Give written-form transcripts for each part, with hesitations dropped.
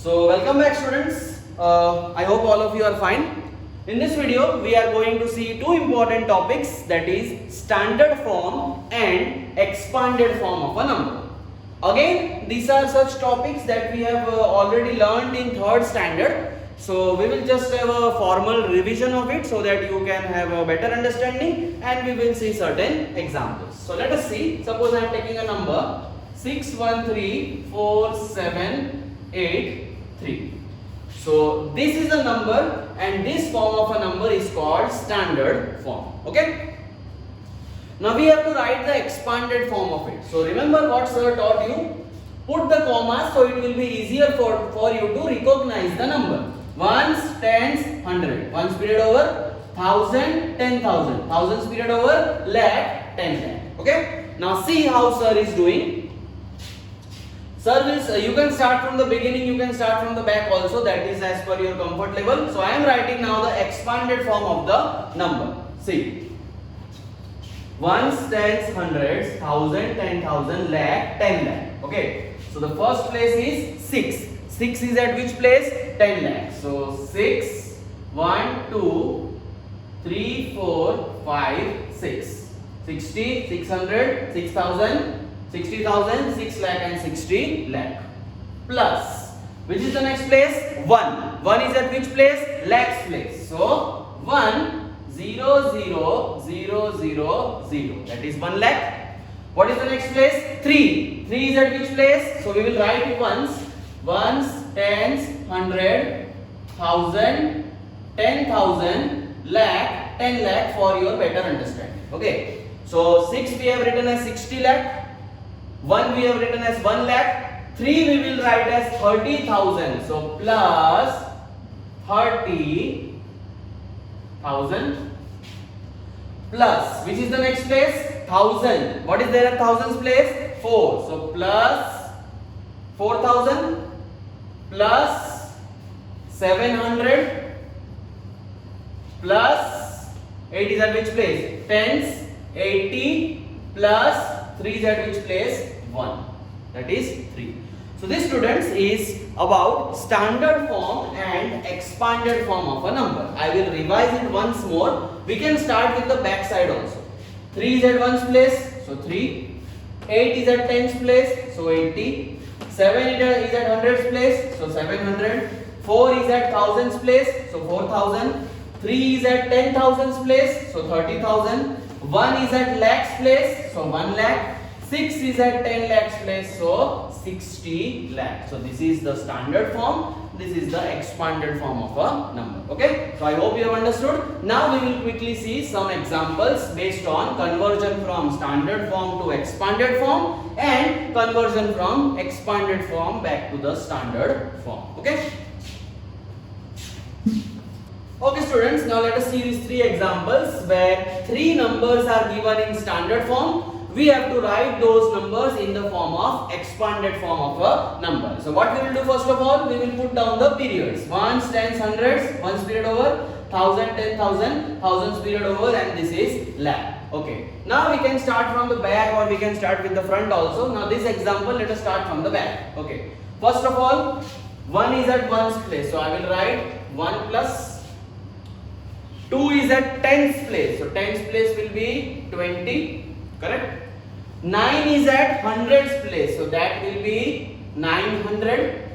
So welcome back students. I hope all of you are fine. In this video we are going to see two important topics, that is standard form and expanded form of a number. Again, these are such topics that we have already learned in third standard. So we will just have a formal revision of it so that you can have a better understanding, and we will see certain examples. So let us see. Suppose I am taking a number 6134783. So this is a number and this form of a number is called standard form. Okay. Now we have to write the expanded form of it. So remember what sir taught you. Put the commas so it will be easier for you to recognize the number. Ones, tens, hundred. Ones period over, thousand, 10,000. Thousands period over, lakh, 10 lakh. Okay. Now see how sir is doing. Sir will, you can start from the beginning, you can start from the back also, that is as per your comfort level. So I am writing now the expanded form of the number. See, ones, tens, hundreds, thousand, 10,000, lakh, 10 lakh. Okay. So the first place is 6. 6 is at which place? 10 lakh. So 6, 1, 2, 3, 4, 5, 6. 60, 600, 6,000. 60,000, 6 lakh and 60 lakh. Plus, which is the next place? 1. 1 is at which place? Lakhs place. So, 1, 0, 0, 0, 0, 0. That is 1 lakh. What is the next place? 3. 3 is at which place? So, we will write it once. Ones, tens, 100, 1,000, 10,000, lakh, 10 lakh for your better understanding. Okay. So, 6 we have written as 60 lakh. 1 we have written as 1 lakh, 3 we will write as 30,000. So plus 30,000 plus, which is the next place? 1,000. What is there at thousands place? 4. So plus 4,000 plus 700 plus 8 is at which place? Tens, 80 plus 3 is at which place? 1. That is 3. So this students is about standard form and expanded form of a number. I will revise it once more. We can start with the back side also. 3 is at 1's place, so 3. 8 is at 10's place, so 80. 7 is at 100's place, so 700. 4 is at 1000's place, so 4000. 3 is at 10,000's place, so 30,000. 1 is at lakhs place, so 1 lakh. 6 is at 10 lakhs place, so 60 lakh. So this is the standard form, this is the expanded form of a number. Okay, so I hope you have understood. Now we will quickly see some examples based on conversion from standard form to expanded form and conversion from expanded form back to the standard form. Okay. Okay students, now let us see these three examples where three numbers are given in standard form. We have to write those numbers in the form of expanded form of a number. So what we will do first of all, we will put down the periods. Ones, tens, hundreds, ones period over, 1,000, 10,000, thousands period over, and this is lakh. Okay. Now we can start from the back or we can start with the front also. Now this example, let us start from the back. Okay. First of all, 1 is at 1's place. So I will write 1 plus. 2 is at 10's place. So 10's place will be 20. Correct? 9 is at 100's place, so that will be 900.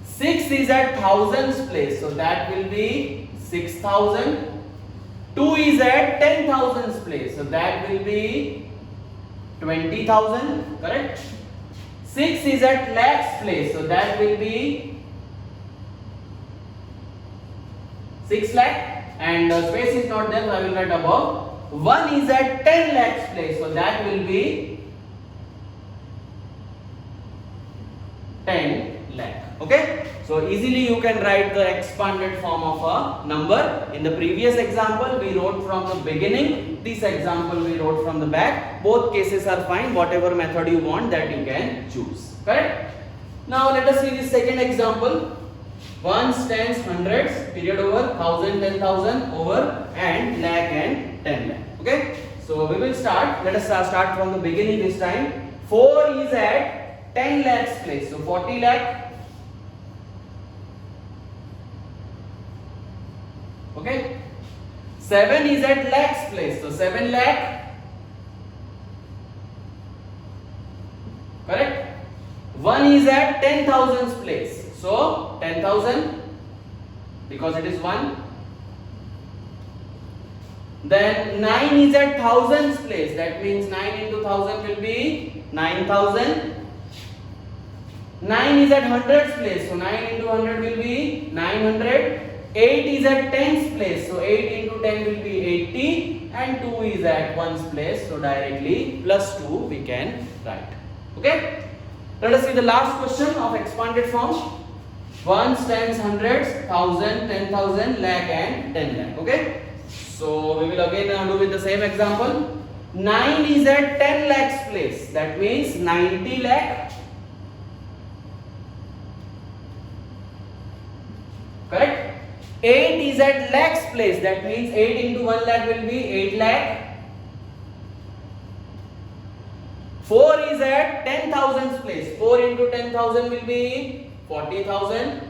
6 is at 1000's place, so that will be 6000. 2 is at 10,000's place, so that will be 20,000. Correct? 6 is at lakhs place, so that will be 6 lakh. And space is not there, so I will write above. 1 is at 10 lakhs place, so that will be 10 lakh. Okay, so easily you can write the expanded form of a number. In the previous example we wrote from the beginning, this example we wrote from the back. Both cases are fine, whatever method you want that you can choose. Correct? Now let us see the second example. Ones, tens, hundreds, period over, 1,000, 10,000 over, and lakh and 10 lakh. Okay, so we will start. Let us start from the beginning this time. 4 is at 10 lakhs place, so 40 lakh. Okay. 7 is at lakhs place. So 7 lakh. Correct. 1 is at 10,000's place. So 10,000 because it is 1. Then 9 is at thousands place. That means 9 into 1000 will be 9,000. 9 is at hundreds place. So 9 into 100 will be 900. 8 is at tens place. So 8 into 10 will be 80. And 2 is at ones place. So directly plus 2 we can write. Okay. Let us see the last question of expanded form. Ones, tens, hundreds, thousand, 10,000, lakh and 10 lakh. Okay. So we will again do with the same example. 9 is at 10 lakhs place. That means 90 lakh. Correct. 8 is at lakhs place. That means 8 into 1 lakh will be 8 lakh. 4 is at 10,000's place. 4 into 10,000 will be 40,000.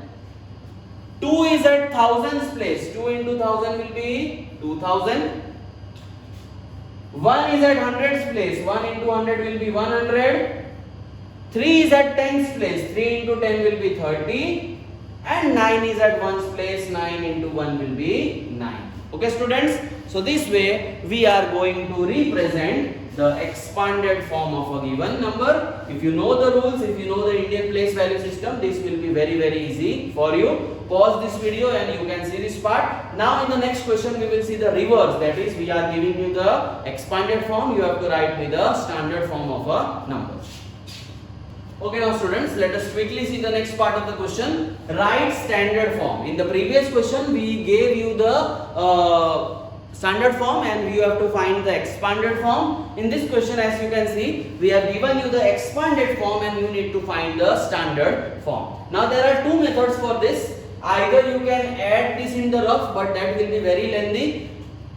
2 is at thousands place. 2 into 1000 will be 2000. 1 is at hundreds place. 1 into 100 will be 100. 3 is at tens place. 3 into 10 will be 30. And 9 is at ones place. 9 into 1 will be 9. Okay students. So this way we are going to represent the expanded form of a given number. If you know the rules, if you know the Indian place value system, this will be very easy for you. Pause this video and you can see this part. Now in the next question we will see the reverse. That is, we are giving you the expanded form. You have to write with the standard form of a number. Okay, now students, let us quickly see the next part of the question. Write standard form. In the previous question we gave you the standard form and you have to find the expanded form. In this question, as you can see, we have given you the expanded form and you need to find the standard form. Now there are two methods for this. Either you can add this in the rough, but that will be very lengthy.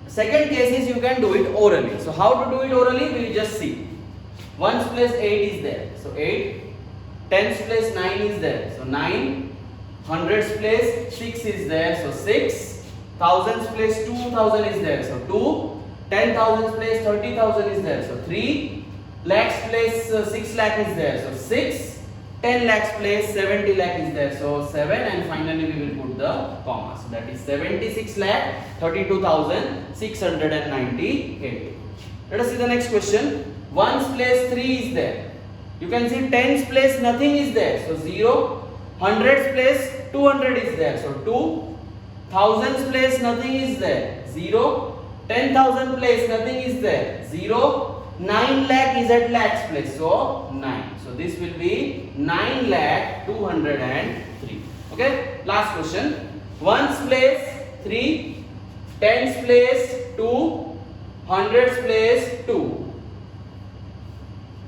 Second case is you can do it orally. So how to do it orally? We will just see. Ones place 8 is there. So 8. Tens place 9 is there. So 9. Hundreds place 6 is there. So 6. Thousands place 2000 is there. So 2. 10,000 place 30,000 is there. So 3. Lakhs place 6 lakh is there. So 6. 10 lakhs place 70 lakh is there. So 7. And finally we will put the comma. So that is 76 lakh 32,698. Let us see the next question. Ones place 3 is there. You can see tens place nothing is there. So 0. Hundreds place 200 is there. So 2. Thousands place nothing is there. 0. 10,000 place nothing is there. 0. 9 lakh is at lakhs place. So 9. So this will be 9 lakh 203. Okay. Last question. Ones place 3. Tens place 2. Hundreds place 2.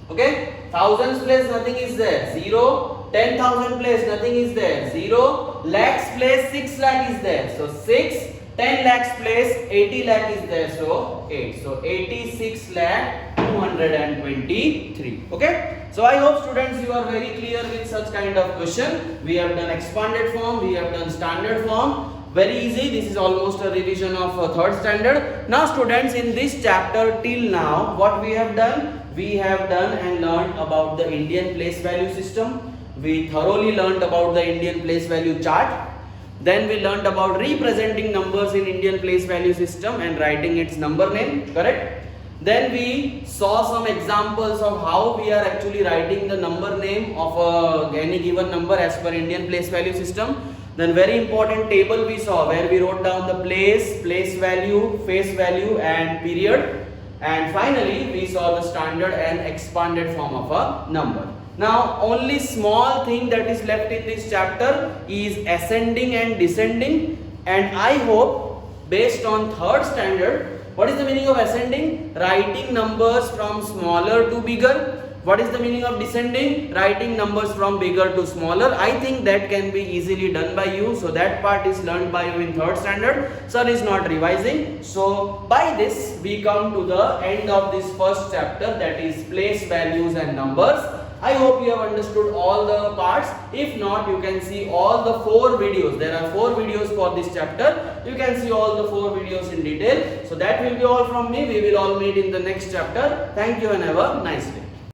Okay. Thousands place nothing is there. 0. 10,000 place nothing is there. 0. Lakhs place 6 lakh is there. So 6. 10 lakhs place 80 lakh is there. So 8. So 86 lakh 223. Okay. So I hope students you are very clear with such kind of question. We have done expanded form. We have done standard form. Very easy. This is almost a revision of third standard. Now students, in this chapter till now what we have done? We have done and learned about the Indian place value system. We thoroughly learned about the Indian place value chart. Then we learned about representing numbers in Indian place value system and writing its number name, correct? Then we saw some examples of how we are actually writing the number name of any given number as per Indian place value system. Then very important table we saw where we wrote down the place value, face value and period. And finally we saw the standard and expanded form of a number. Now only small thing that is left in this chapter is ascending and descending, and I hope based on third standard, what is the meaning of ascending? Writing numbers from smaller to bigger. What is the meaning of descending? Writing numbers from bigger to smaller. I think that can be easily done by you. So that part is learned by you in third standard. Sir is not revising. So by this we come to the end of this first chapter, that is place values and numbers. I hope you have understood all the parts. If not, you can see all the 4 videos. There are 4 videos for this chapter. You can see all the 4 videos in detail. So that will be all from me. We will all meet in the next chapter. Thank you and have a nice day.